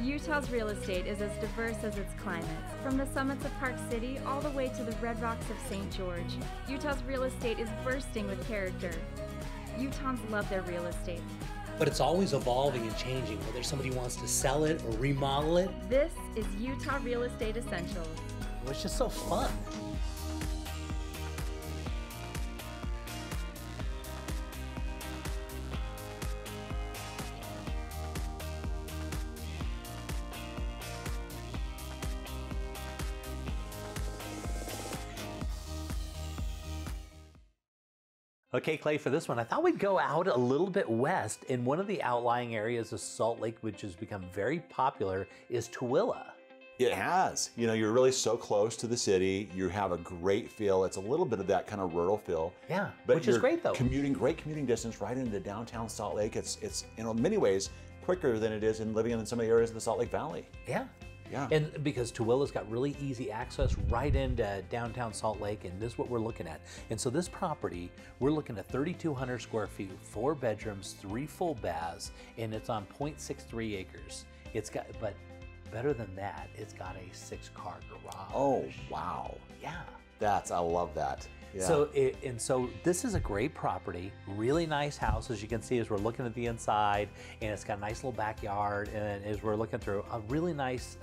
Utah's real estate is as diverse as its climate. From the summits of Park City all the way to the red rocks of St. George, Utah's real estate is bursting with character. Utahns love their real estate. But it's always evolving and changing, whether somebody wants to sell it or remodel it. This is Utah Real Estate Essentials. It's just so fun. Okay, Clay, for this one, I thought we'd go out a little bit west. In one of the outlying areas of Salt Lake, which has become very popular, is Tooele. It has. You know, you're really so close to the city. You have a great feel. It's a little bit of that kind of rural feel. Yeah, but which is great though. Great commuting distance right into downtown Salt Lake. It's in many ways quicker than it is in living in some of the areas of the Salt Lake Valley. Yeah. Yeah. And because Tooele's got really easy access right into downtown Salt Lake, and this is what we're looking at. And so this property, we're looking at 3,200 square feet, 4 bedrooms, 3 full baths, and it's on 0.63 acres. It's got, but better than that, it's got a 6-car garage. Oh, wow. Yeah. I love that. Yeah. So this is a great property, really nice house, as you can see as we're looking at the inside, and it's got a nice little backyard, and as we're looking through, a really nice,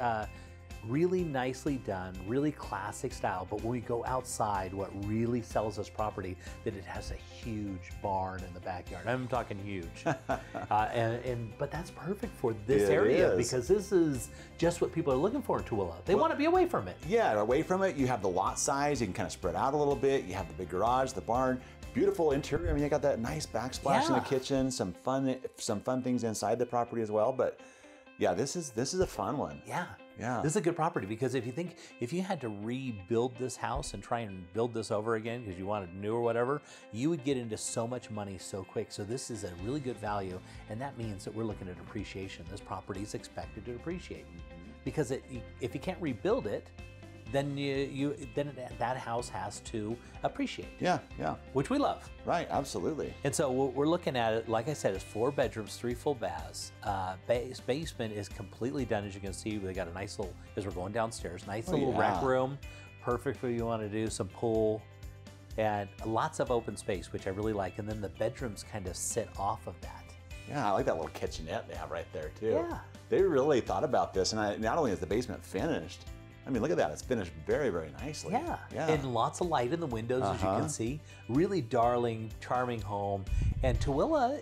really nicely done, really classic style. But when we go outside, what really sells this property, that it has a huge barn in the backyard. I'm talking huge. But that's perfect for this area because this is just what people are looking for in Tooele. They want to be away from it. Yeah, away from it. You have the lot size. You can kind of spread out a little bit. You have the big garage, the barn. Beautiful interior. I mean, you got that nice backsplash in the kitchen. Some fun things inside the property as well. But yeah, this is a fun one. Yeah. Yeah. This is a good property because if you had to rebuild this house and try and build this over again because you wanted new or whatever, you would get into so much money so quick. So this is a really good value, and that means that we're looking at appreciation. This property is expected to appreciate because if you can't rebuild it, then that house has to appreciate. Yeah, yeah. Which we love. Right, absolutely. And so we're looking at it, like I said, it's 4 bedrooms, 3 full baths. Basement is completely done, as you can see. We got a nice little, as we're going downstairs, nice little rec room, perfect for you want to do some pool, and lots of open space, which I really like. And then the bedrooms kind of sit off of that. Yeah, I like that little kitchenette they have right there too. Yeah. They really thought about this, and not only is the basement finished, I mean, look at that. It's finished very, very nicely. Yeah. And lots of light in the windows, as you can see. Really darling, charming home. And Tooele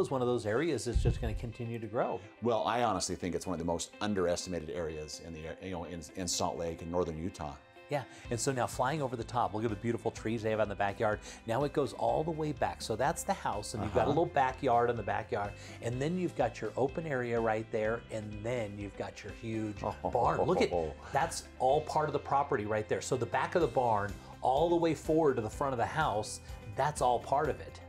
is one of those areas that's just going to continue to grow. Well, I honestly think it's one of the most underestimated areas in Salt Lake in northern Utah. Yeah, and so now flying over the top, look at the beautiful trees they have in the backyard. Now it goes all the way back. So that's the house, and you've got a little backyard in the backyard, and then you've got your open area right there, and then you've got your huge barn. Look at, that's all part of the property right there. So the back of the barn, all the way forward to the front of the house, that's all part of it.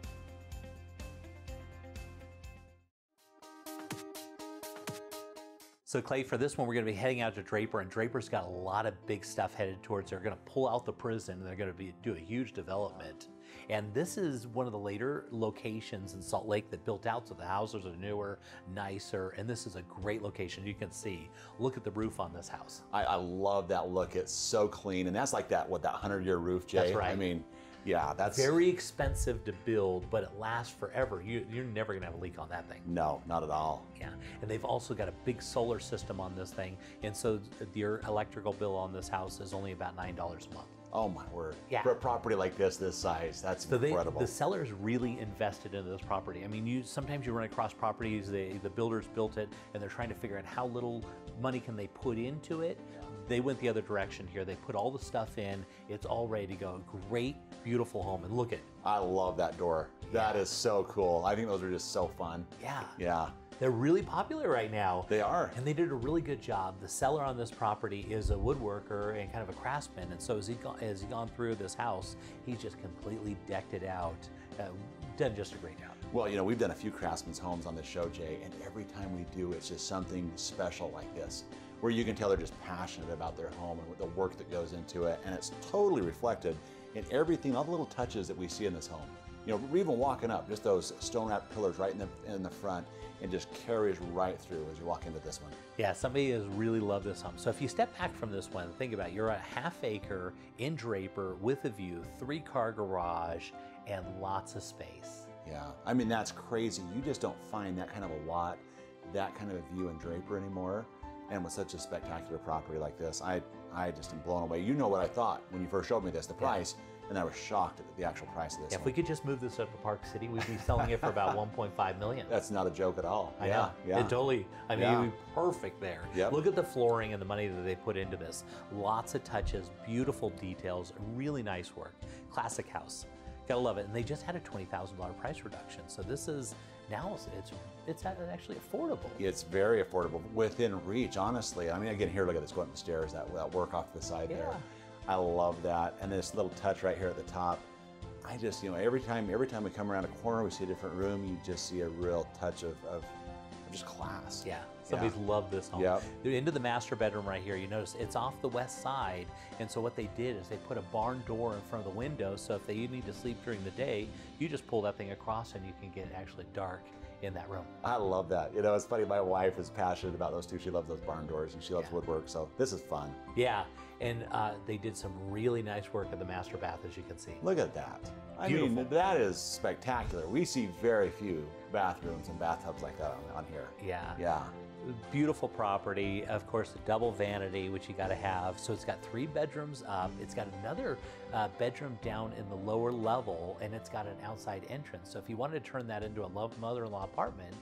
So Clay, for this one, we're going to be heading out to Draper, and Draper's got a lot of big stuff headed towards. They're going to pull out the prison, and they're going to do a huge development. And this is one of the later locations in Salt Lake that built out, so the houses are newer, nicer, and this is a great location. You can see, look at the roof on this house. I love that look. It's so clean, and that's like that 100-year roof, Jay. That's right. I mean, yeah, that's very expensive to build, but it lasts forever. You're never gonna have a leak on that thing. No, not at all. Yeah, and they've also got a big solar system on this thing, and so your electrical bill on this house is only about $9 a month. Oh my word. Yeah. For a property like this size, that's incredible. The sellers really invested into this property. I mean, sometimes you run across properties, the builders built it, and they're trying to figure out how little money can they put into it. They went the other direction here. They put all the stuff in. It's all ready to go. Great, beautiful home. And look at it. I love that door. That is so cool. I think those are just so fun. Yeah. Yeah. They're really popular right now. They are. And they did a really good job. The seller on this property is a woodworker and kind of a craftsman. And so as he gone through this house, he's just completely decked it out. Done just a great job. Well, you know, we've done a few craftsman's homes on this show, Jay, and every time we do, it's just something special like this, where you can tell they're just passionate about their home and the work that goes into it. And it's totally reflected in everything, all the little touches that we see in this home. You know, even walking up, just those stone wrapped pillars right in the front, and just carries right through as you walk into this one. Yeah, somebody has really loved this home. So if you step back from this one, think about it, you're a ½ acre in Draper with a view, 3-car garage, and lots of space. Yeah, I mean, that's crazy. You just don't find that kind of a lot, that kind of a view in Draper anymore. And with such a spectacular property like this, I just am blown away. You know what I thought when you first showed me this, the price, and I was shocked at the actual price of this. If we could just move this up to Park City, we'd be selling it for about 1.5 million. That's not a joke at all. I know. Yeah. It totally, I mean, it'd be perfect there. Yep. Look at the flooring and the money that they put into this. Lots of touches, beautiful details, really nice work. Classic house. Gotta love it. And they just had a $20,000 price reduction. So this is, now it's actually affordable. It's very affordable, within reach, honestly. I mean, again, here, look at this, going up the stairs, that work off the side there. I love that. And this little touch right here at the top. I just, you know, every time we come around a corner, we see a different room, you just see a real touch of just class. Yeah, somebody's loved this home. Yep. They're into the master bedroom right here. You notice it's off the west side, and so what they did is they put a barn door in front of the window, so if you need to sleep during the day, you just pull that thing across and you can get actually dark in that room. I love that. You know, it's funny, my wife is passionate about those too. She loves those barn doors and she loves woodwork, so this is fun. Yeah, and they did some really nice work at the master bath, as you can see. Look at that. I Beautiful. mean, that is spectacular. We see very few bathrooms and bathtubs like that on here. Yeah. Yeah. Beautiful property. Of course, the double vanity, which you got to have. So it's got 3 bedrooms up. It's got another bedroom down in the lower level, and it's got an outside entrance. So if you wanted to turn that into a mother-in-law apartment,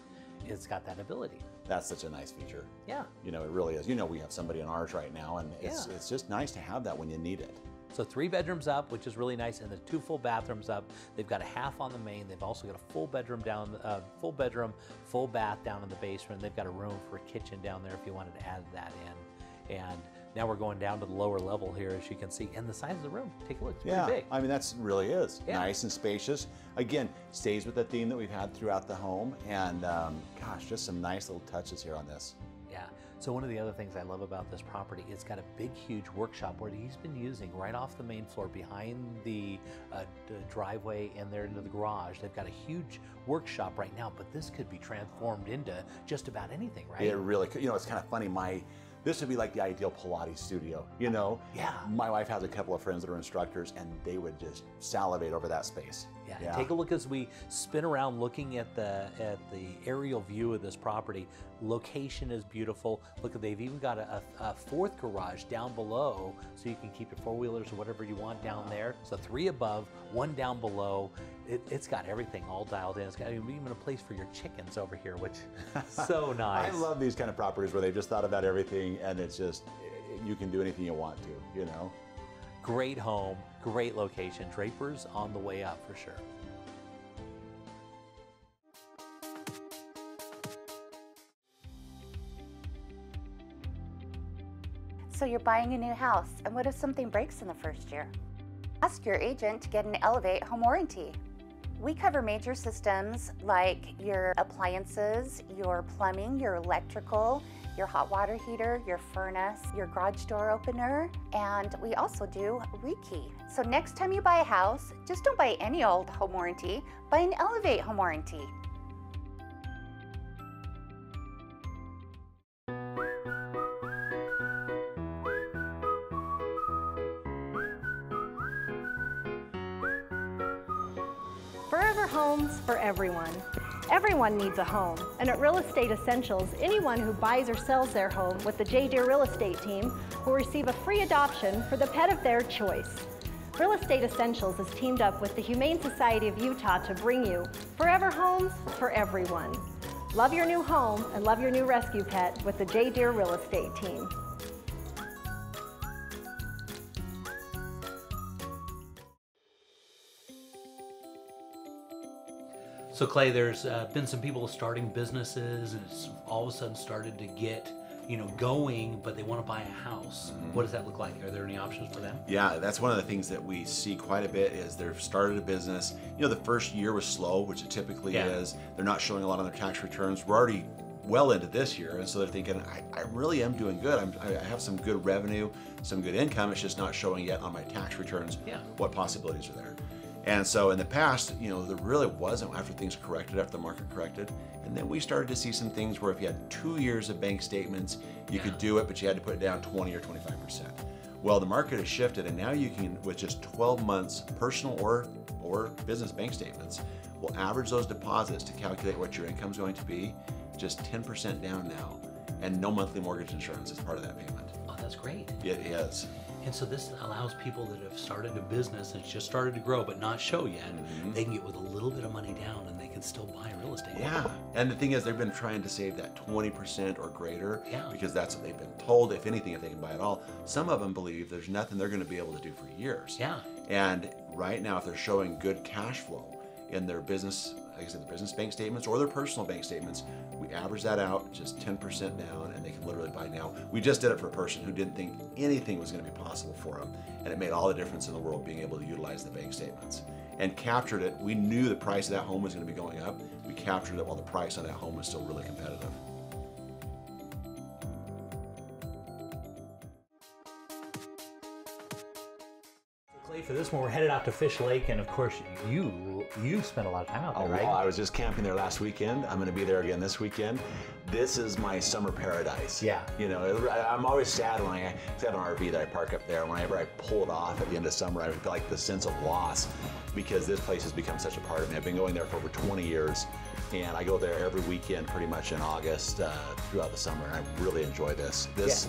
it's got that ability. That's such a nice feature. Yeah. You know, it really is. You know, we have somebody in ours right now, and it's just nice to have that when you need it. So 3 bedrooms up, which is really nice, and the 2 full bathrooms up. They've got a half on the main. They've also got a full bedroom down, full bath down in the basement. They've got a room for a kitchen down there if you wanted to add that in. And now we're going down to the lower level here, as you can see. And the size of the room, take a look, it's pretty big. I mean, that's really is nice and spacious. Again, stays with the theme that we've had throughout the home, and gosh, just some nice little touches here on this. Yeah. So one of the other things I love about this property, it's got a big, huge workshop where he's been using right off the main floor behind the driveway and there into the garage. They've got a huge workshop right now, but this could be transformed into just about anything, right? It really could. You know, it's kind of funny. This would be like the ideal Pilates studio, you know? Yeah. My wife has a couple of friends that are instructors, and they would just salivate over that space. Yeah. Take a look as we spin around looking at the aerial view of this property. Location is beautiful. Look, they've even got a 4th garage down below, so you can keep your 4-wheelers or whatever you want down there. So 3 above, 1 down below. It's got everything all dialed in. It's got even a place for your chickens over here, which is so nice. I love these kind of properties where they've just thought about everything, and it's just, you can do anything you want to, you know? Great home, great location. Draper's on the way up for sure. So you're buying a new house, and what if something breaks in the first year? Ask your agent to get an Elevate home warranty. We cover major systems like your appliances, your plumbing, your electrical, your hot water heater, your furnace, your garage door opener, and we also do rekey. So next time you buy a house, just don't buy any old home warranty, buy an Elevate home warranty. Forever Homes for everyone. Everyone needs a home, and at Real Estate Essentials, anyone who buys or sells their home with the J. Deere Real Estate team will receive a free adoption for the pet of their choice. Real Estate Essentials has teamed up with the Humane Society of Utah to bring you Forever Homes for everyone. Love your new home and love your new rescue pet with the J. Deere Real Estate team. So Clay, there's been some people starting businesses, and it's all of a sudden started to get, going, but they want to buy a house. What does that look like? Are there any options for them? Yeah, that's one of the things that we see quite a bit is they've started a business. The first year was slow, which it typically is. They're not showing a lot on their tax returns. We're already well into this year, and so they're thinking, I really am doing good. I have some good revenue, some good income. It's just not showing yet on my tax returns. What possibilities are there? And so in the past, you know, there really wasn't after things corrected, after the market corrected. And then we started to see some things where if you had 2 years of bank statements, you could do it, but you had to put it down 20 or 25%. Well, the market has shifted, and now you can, with just 12 months personal or business bank statements, will average those deposits to calculate what your income is going to be, just 10% down now, and no monthly mortgage insurance as part of that payment. Oh, that's great. It is. And so this allows people that have started a business and it's just started to grow but not show yet, they can get with a little bit of money down and they can still buy real estate. Yeah, and the thing is, they've been trying to save that 20% or greater, Yeah. because that's what they've been told, if anything, if they can buy it all. Some of them believe there's nothing they're going to be able to do for years. Yeah. And right now, if they're showing good cash flow in their business, like I said, the business bank statements or their personal bank statements, we average that out just 10% down, and they can literally buy now. We just did it for a person who didn't think anything was going to be possible for them, and it made all the difference in the world being able to utilize the bank statements and captured it. We knew the price of that home was going to be going up. We captured it while the price on that home was still really competitive. Clay, for this one, we're headed out to Fish Lake, and of course, you spent a lot of time out there, right? Well, I was just camping there last weekend. I'm going to be there again this weekend. This is my summer paradise. Yeah. You know, I'm always sad when I have an RV that I park up there. Whenever I pull it off at the end of summer, I feel like the sense of loss, because this place has become such a part of me. I've been going there for over 20 years, and I go there every weekend pretty much in August throughout the summer, and I really enjoy this. This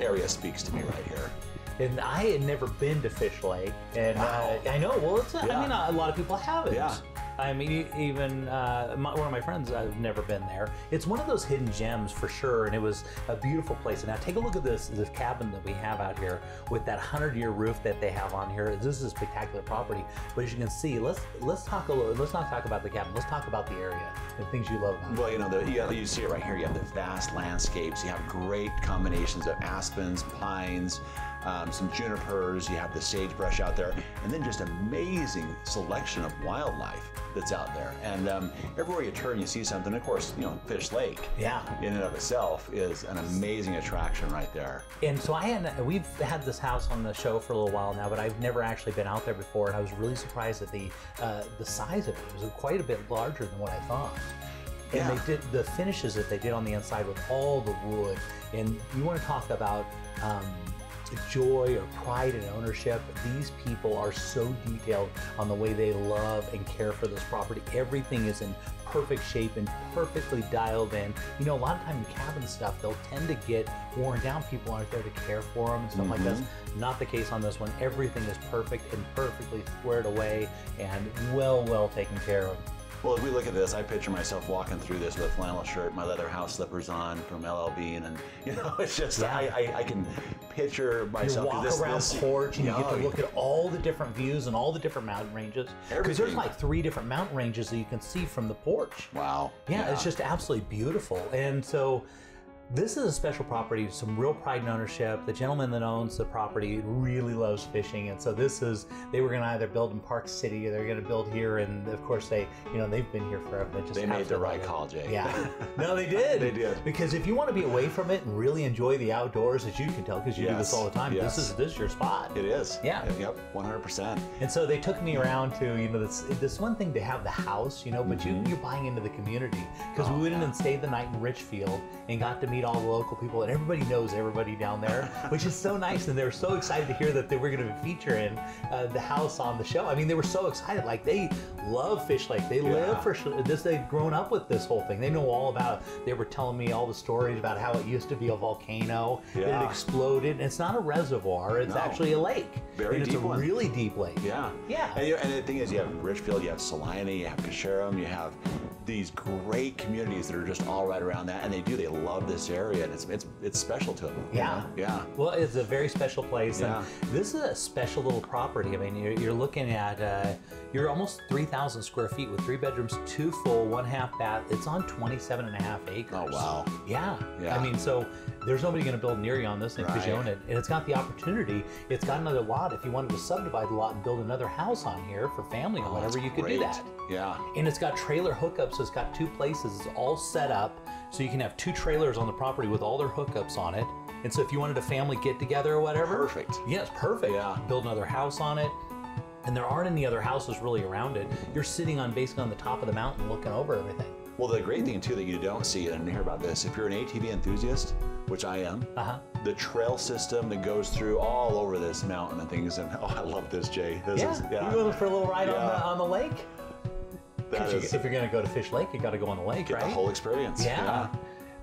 area speaks to me right here. And I had never been to Fish Lake, and Wow. I know. Well, it's. I Yeah. mean, a lot of people haven't. Yeah. I mean, even one of my friends, I've never been there. It's one of those hidden gems for sure, and it was a beautiful place. And now take a look at this cabin that we have out here with that 100-year roof that they have on here. This is a spectacular property. But as you can see, let's talk a little. Let's not talk about the cabin. Let's talk about the area and things you love about it. Well, you know, you see it right here. You have the vast landscapes. You have great combinations of aspens, pines, some junipers. You have the sagebrush out there, and then just amazing selection of wildlife that's out there. And everywhere you turn, you see something. Of course, you know, Fish Lake, Yeah. in and of itself, is an amazing attraction right there. And so we've had this house on the show for a little while now, but I've never actually been out there before, and I was really surprised at the size of it. It was quite a bit larger than what I thought. And Yeah. they did the finishes that they did on the inside with all the wood. And you want to talk about joy or pride in ownership. These people are so detailed on the way they love and care for this property. Everything is in perfect shape and perfectly dialed in. You know, a lot of time in cabin stuff, they'll tend to get worn down. People aren't there to care for them and stuff like this. Not the case on this one. Everything is perfect and perfectly squared away and well taken care of. Well, if we look at this, I picture myself walking through this with a flannel shirt, my leather house slippers on from LL Bean, and you know, it's just I can picture myself. You walk around porch and you get to look at all the different views and all the different mountain ranges. Because there's like 3 different mountain ranges that you can see from the porch. Wow. Yeah, it's just absolutely beautiful. And so this is a special property, some real pride and ownership. The gentleman that owns the property really loves fishing, and so they were going to either build in Park City or they're going to build here, and of course they've been here forever. They made the right call, Jay. Yeah, no, they did. They did. Because if you want to be away from it and really enjoy the outdoors, as you can tell, because you do this all the time, this is your spot. It is. Yeah. Yep. 100%. And so they took me around to, this one thing to have the house, but you're buying into the community, because we went in and stayed the night in Richfield and got to meet all the local people, and everybody knows everybody down there, which is so nice. And they were so excited to hear that they were going to be featuring the house on the show. I mean, they were so excited. Like, they love Fish Lake. They live for this. They've grown up with this whole thing. They know all about it. They were telling me all the stories about how it used to be a volcano. That it exploded. And it's not a reservoir. It's actually a lake. Very deep one. It's a really deep lake. Yeah. Yeah. And the thing is, you have Richfield, you have Salina, you have Casherum, you have these great communities that are just all right around that, and they love this area, and it's special to them. Yeah. Yeah. Well, it's a very special place, Yeah. and this is a special little property. I mean, you're looking at you're almost 3,000 square feet with 3 bedrooms, 2 full, 1 half bath. It's on 27.5 acres. Oh, wow. Yeah. Yeah. I mean, so there's nobody going to build near you on this thing because you Right. own it, and it's got the opportunity. It's got another lot. If you wanted to subdivide the lot and build another house on here for family or whatever, That's you could great. do that. Yeah. And it's got trailer hookups, so it's got 2 places. It's all set up, so you can have 2 trailers on the property with all their hookups on it. And so if you wanted a family get together or whatever, Perfect. yeah, it's perfect. Yeah. Build another house on it. and there aren't any other houses really around it. You're sitting on basically on the top of the mountain looking over everything. Well, the great thing too that you don't see and hear about this, if you're an ATV enthusiast, which I am, the trail system that goes through all over this mountain and things, and oh, I love this, Jay. This is, You go for a little ride on the lake? Is, if you're gonna go to Fish Lake, you gotta go on the lake, get right? the whole experience. Yeah.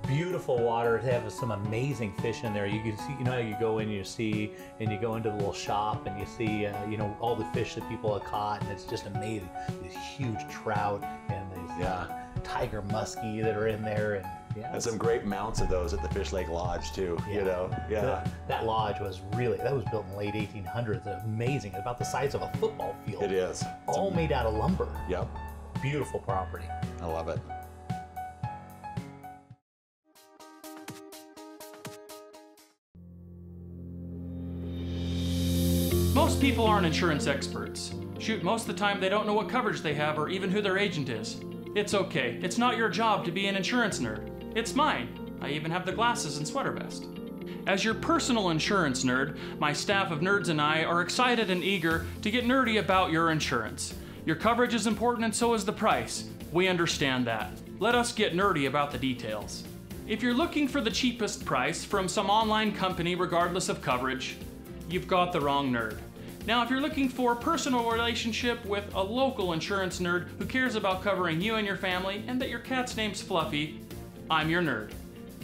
Beautiful water. They have some amazing fish in there. You can see, you know, how you go in, you see, and you go into the little shop, and you see, you know, all the fish that people have caught, and it's just amazing. These huge trout and these tiger muskie that are in there, and some great mounts of those at the Fish Lake Lodge too. You know, that lodge was that was built in the late 1800s. Amazing, about the size of a football field. It is. All made out of lumber. Yep. Beautiful property. I love it. Most people aren't insurance experts. Shoot, most of the time they don't know what coverage they have or even who their agent is. It's okay. It's not your job to be an insurance nerd. It's mine. I even have the glasses and sweater vest. As your personal insurance nerd, my staff of nerds and I are excited and eager to get nerdy about your insurance. Your coverage is important and so is the price. We understand that. Let us get nerdy about the details. If you're looking for the cheapest price from some online company regardless of coverage, you've got the wrong nerd. Now, if you're looking for a personal relationship with a local insurance nerd who cares about covering you and your family and that your cat's name's Fluffy, I'm your nerd.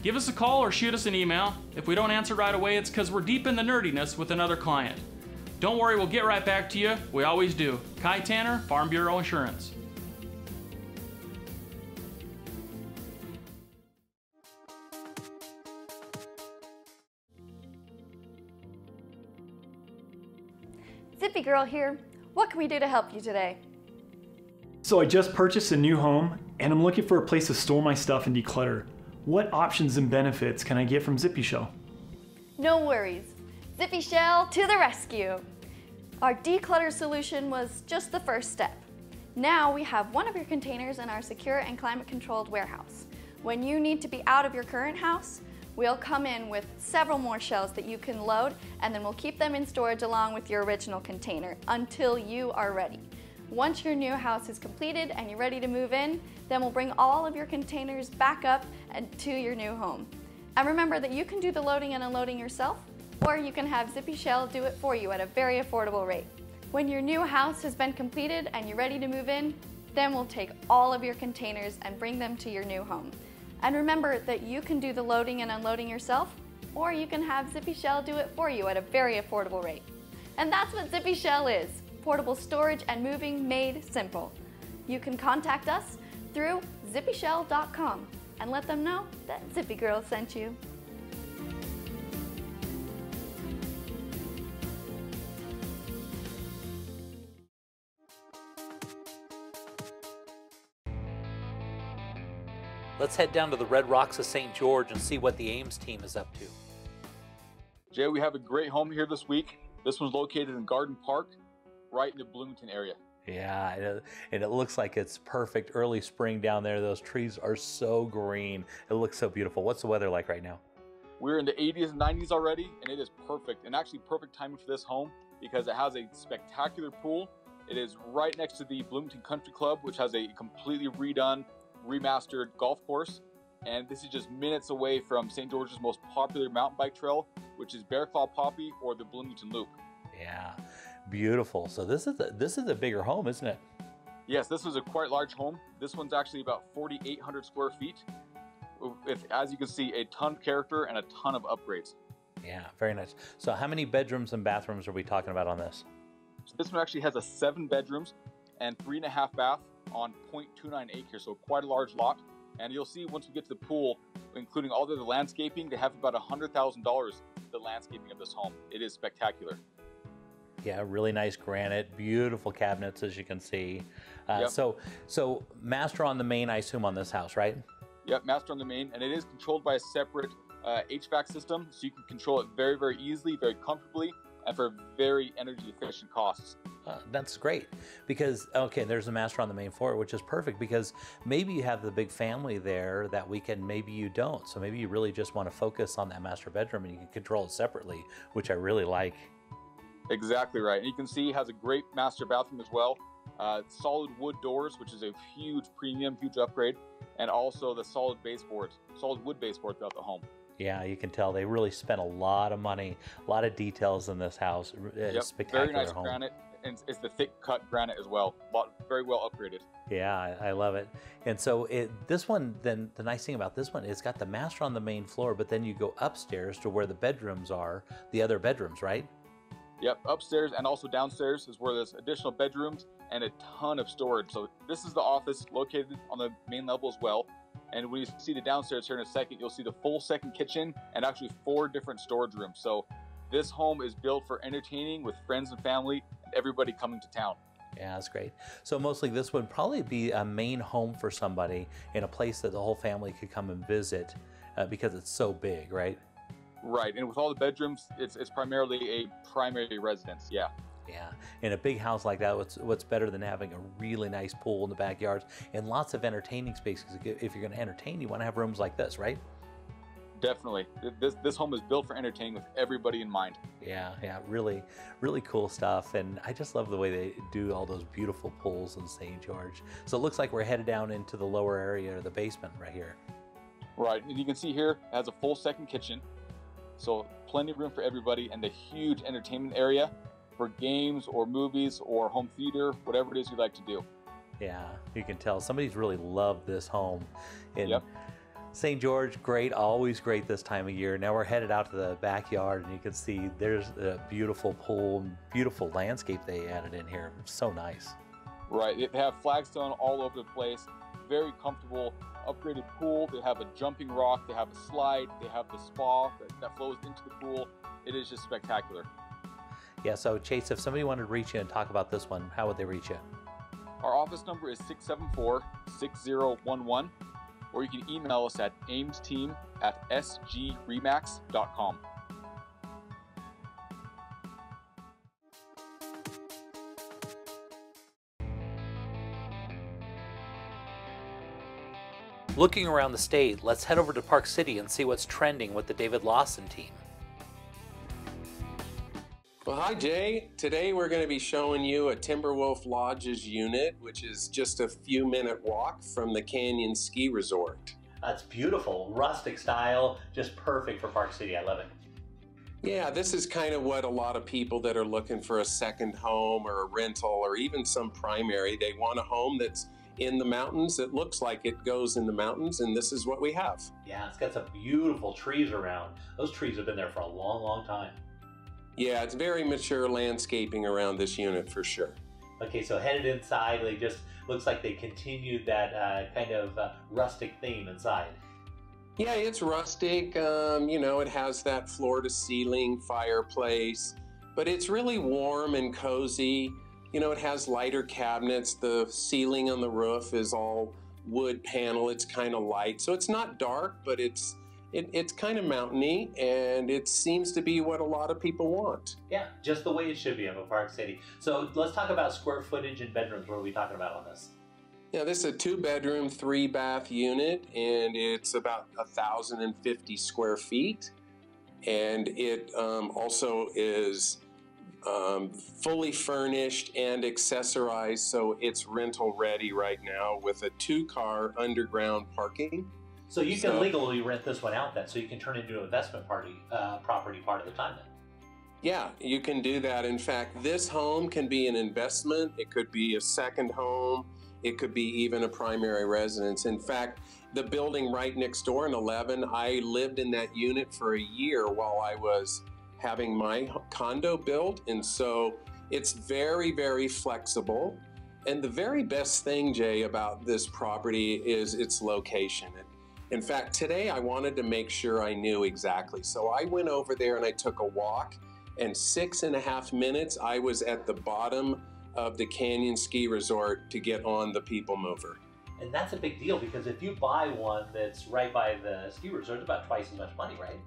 Give us a call or shoot us an email. If we don't answer right away, it's because we're deep in the nerdiness with another client. Don't worry, we'll get right back to you. We always do. Kai Tanner, Farm Bureau Insurance. Zippy Girl here. What can we do to help you today? So I just purchased a new home and I'm looking for a place to store my stuff and declutter. What options and benefits can I get from Zippy Shell? No worries. Zippy Shell to the rescue. Our declutter solution was just the first step. Now we have one of your containers in our secure and climate-controlled warehouse. When you need to be out of your current house, we'll come in with several more shells that you can load, and then we'll keep them in storage along with your original container until you are ready. Once your new house is completed and you're ready to move in, then we'll bring all of your containers back up to your new home. And remember that you can do the loading and unloading yourself, or you can have Zippy Shell do it for you at a very affordable rate. When your new house has been completed and you're ready to move in, then we'll take all of your containers and bring them to your new home. And remember that you can do the loading and unloading yourself, or you can have Zippy Shell do it for you at a very affordable rate. And that's what Zippy Shell is, portable storage and moving made simple. You can contact us through zippyshell.com and let them know that Zippy Girl sent you. Let's head down to the Red Rocks of St. George and see what the Ames team is up to. Jay, we have a great home here this week. This one's located in Garden Park, right in the Bloomington area. Yeah, and it looks like it's perfect early spring down there. Those trees are so green. It looks so beautiful. What's the weather like right now? We're in the 80s and 90s already, and it is perfect, and actually perfect timing for this home because it has a spectacular pool. It is right next to the Bloomington Country Club, which has a completely redone, remastered golf course. And this is just minutes away from St. George's most popular mountain bike trail, which is Bear Claw Poppy or the Bloomington Loop. Yeah, beautiful. So this is a bigger home, isn't it? Yes, this is a quite large home. This one's actually about 4,800 square feet. With, as you can see, a ton of character and a ton of upgrades. Yeah, very nice. So how many bedrooms and bathrooms are we talking about on this? So this one actually has a 7 bedrooms and 3.5 bath on 0.29 acres, so quite a large lot. And you'll see once we get to the pool, including all the landscaping, they have about $100,000 the landscaping of this home. It is spectacular. Yeah, really nice granite, beautiful cabinets as you can see. Yep. So master on the main, I assume, on this house, right? Yep, master on the main, and it is controlled by a separate HVAC system, so you can control it very, very easily, very comfortably, and for very energy efficient costs. That's great because, okay, there's a master on the main floor, which is perfect because maybe you have the big family there that weekend, maybe you don't. So maybe you really just want to focus on that master bedroom and you can control it separately, which I really like. Exactly right. And you can see it has a great master bathroom as well. Solid wood doors, which is a huge premium, huge upgrade, and also the solid wood baseboard throughout the home. Yeah, you can tell they really spent a lot of money, a lot of details in this house. Yep, Spectacular very nice home. granite, and it's the thick cut granite as well. Very well upgraded. Yeah, I love it. And so this one, then the nice thing about this one, it's got the master on the main floor, but then you go upstairs to where the bedrooms are, the other bedrooms, right? Yep, upstairs and also downstairs is where there's additional bedrooms and a ton of storage. So this is the office located on the main level as well. And when you see the downstairs here in a second, you'll see the full second kitchen and actually 4 different storage rooms. So this home is built for entertaining with friends and family and everybody coming to town. Yeah, that's great. So mostly this would probably be a main home for somebody in a place that the whole family could come and visit because it's so big, right? Right, and with all the bedrooms, it's primarily a primary residence, yeah. Yeah, in a big house like that, what's better than having a really nice pool in the backyard and lots of entertaining space? Because if you're going to entertain, you want to have rooms like this, right? Definitely. This home is built for entertaining with everybody in mind. Yeah, really, really cool stuff. And I just love the way they do all those beautiful pools in St. George. So it looks like we're headed down into the lower area of the basement right here. Right, and you can see here, it has a full second kitchen. So plenty of room for everybody and a huge entertainment area for games or movies or home theater, whatever it is you'd like to do. Yeah, you can tell somebody's really loved this home. And yep. St. George, great, always great this time of year. Now we're headed out to the backyard and you can see there's a beautiful pool, beautiful landscape they added in here. So nice. Right, they have flagstone all over the place, very comfortable, upgraded pool. They have a jumping rock, they have a slide, they have the spa that flows into the pool. It is just spectacular. Yeah, so Chase, if somebody wanted to reach you and talk about this one, how would they reach you? Our office number is 674-6011, or you can email us at aimsteam@sgremax.com. Looking around the state, let's head over to Park City and see what's trending with the David Lawson team. Well, hi Jay. Today we're going to be showing you a Timberwolf Lodges unit, which is just a few minute walk from the Canyon Ski Resort. That's beautiful, rustic style, just perfect for Park City. I love it. Yeah, this is kind of what a lot of people that are looking for a second home or a rental or even some primary, they want a home that's in the mountains. It looks like it goes in the mountains, and this is what we have. Yeah, it's got some beautiful trees around. Those trees have been there for a long, long time. Yeah, it's very mature landscaping around this unit for sure. Okay, so headed inside, they just looks like they continued that kind of rustic theme inside. Yeah, it's rustic. You know, it has that floor-to-ceiling fireplace, but it's really warm and cozy. You know, it has lighter cabinets. The ceiling on the roof is all wood panel. It's kind of light, so it's not dark, but it's kind of mountainy, and it seems to be what a lot of people want. Yeah, just the way it should be of a Park City. So let's talk about square footage and bedrooms. What are we talking about on this? Yeah, this is a 2-bedroom, 3-bath unit, and it's about 1,050 square feet. And it also is fully furnished and accessorized, so it's rental ready right now with a 2-car underground parking. So you can legally rent this one out then, so you can turn it into an investment property part of the time then. Yeah, you can do that. In fact, this home can be an investment. It could be a second home. It could be even a primary residence. In fact, the building right next door in 11, I lived in that unit for a year while I was having my condo built. And so it's very, very flexible. And the very best thing, Jay, about this property is its location. In fact, today I wanted to make sure I knew exactly. So I went over there and I took a walk, and 6.5 minutes I was at the bottom of the Canyon Ski Resort to get on the People Mover. And that's a big deal, because if you buy one that's right by the ski resort, it's about twice as much money, right?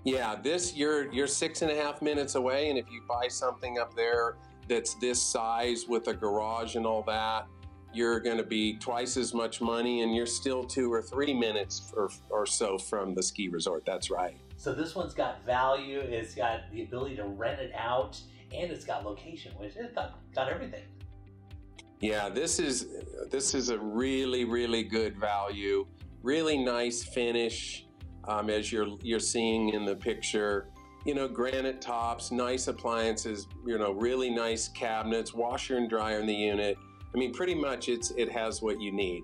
Yeah, you're 6.5 minutes away, and if you buy something up there that's this size with a garage and all that, you're going to be twice as much money, and you're still 2 or 3 minutes or so from the ski resort. That's right. So this one's got value. It's got the ability to rent it out, and it's got location, which it's got everything. Yeah, this is a really, really good value. Really nice finish, as you're seeing in the picture. You know, granite tops, nice appliances, you know, really nice cabinets, washer and dryer in the unit. I mean, pretty much it has what you need.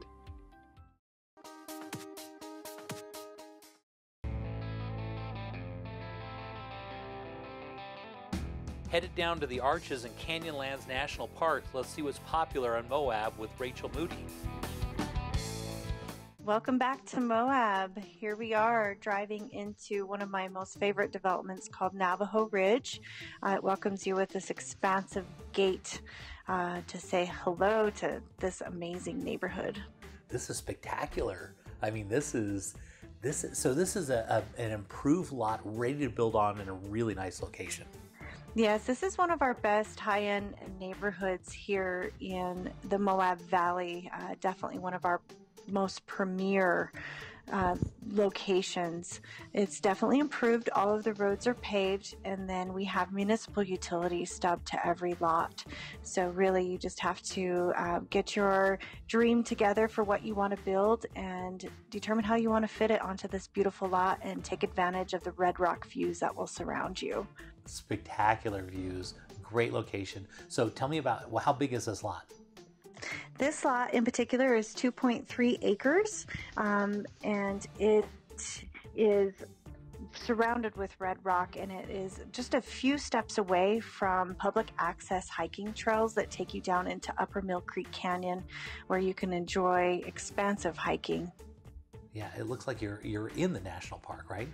Headed down to the Arches and Canyonlands National Park, let's see what's popular on Moab with Rachel Moody. Welcome back to Moab. Here we are driving into one of my most favorite developments called Navajo Ridge. It welcomes you with this expansive gate to say hello to this amazing neighborhood. This is spectacular. I mean, this is an improved lot ready to build on in a really nice location. Yes, this is one of our best high-end neighborhoods here in the Moab Valley. Definitely one of our most premier locations. It's definitely improved. All of the roads are paved, and then we have municipal utilities stubbed to every lot. So really you just have to get your dream together for what you want to build and determine how you want to fit it onto this beautiful lot and take advantage of the Red Rock views that will surround you. Spectacular views, great location. So tell me about, well, how big is this lot? This lot in particular is 2.3 acres, and it is surrounded with red rock, and it is just a few steps away from public access hiking trails that take you down into Upper Mill Creek Canyon, where you can enjoy expansive hiking. Yeah, it looks like you're in the national park, right?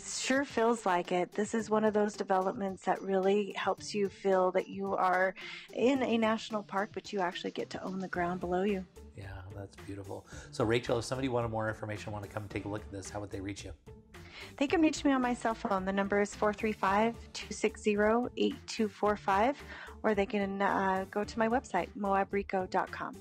Sure feels like it. This is one of those developments that really helps you feel that you are in a national park, but you actually get to own the ground below you. Yeah, that's beautiful. So Rachel, if somebody wanted more information, want to come take a look at this, how would they reach you? They can reach me on my cell phone. The number is 435-260-8245, or they can go to my website, moabrico.com.